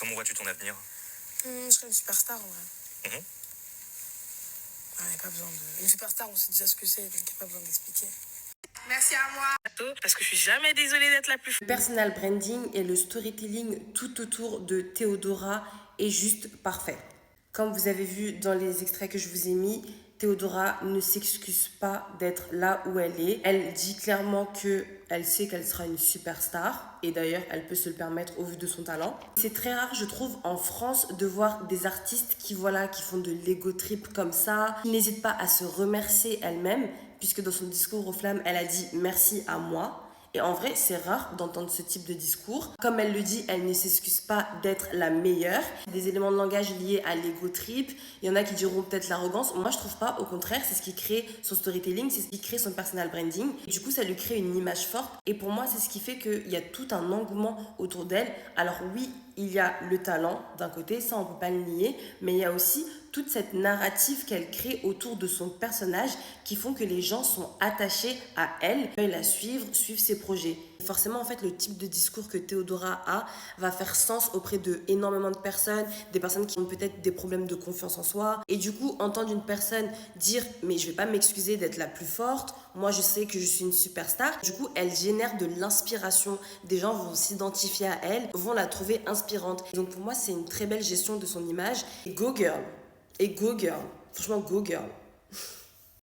Comment vois-tu ton avenir? Je serais une superstar en vrai. Mhm. Il n'y a pas besoin de. Une superstar, on sait déjà ce que c'est, donc il n'y a pas besoin d'expliquer. Merci à moi. Parce que je suis jamais désolée d'être la plus Le personal branding et le storytelling tout autour de Théodora est juste parfait. Comme vous avez vu dans les extraits que je vous ai mis, Théodora ne s'excuse pas d'être là où elle est. Elle dit clairement qu'elle sait qu'elle sera une superstar. Et d'ailleurs, elle peut se le permettre au vu de son talent. C'est très rare, je trouve, en France, de voir des artistes qui font de l'ego trip comme ça, qui n'hésitent pas à se remercier elle-même, puisque dans son discours aux flammes, elle a dit « merci à moi ». Et en vrai, c'est rare d'entendre ce type de discours. Comme elle le dit, elle ne s'excuse pas d'être la meilleure. Des éléments de langage liés à l'ego trip. Il y en a qui diront peut-être l'arrogance. Moi, je trouve pas. Au contraire, c'est ce qui crée son storytelling, c'est ce qui crée son personal branding. Et du coup, ça lui crée une image forte. Et pour moi, c'est ce qui fait qu'il y a tout un engouement autour d'elle. Alors oui, il y a le talent d'un côté, ça on peut pas le nier, mais il y a aussi toute cette narrative qu'elle crée autour de son personnage qui font que les gens sont attachés à elle, veulent la suivre ses projets. Forcément, en fait, le type de discours que Théodora a va faire sens auprès de énormément de personnes, des personnes qui ont peut-être des problèmes de confiance en soi. Et du coup, entendre une personne dire « mais je vais pas m'excuser d'être la plus forte, moi je sais que je suis une superstar », du coup, elle génère de l'inspiration. Des gens vont s'identifier à elle, vont la trouver inspirante. Donc pour moi, c'est une très belle gestion de son image. Et go girl. Et go girl. Franchement, go girl.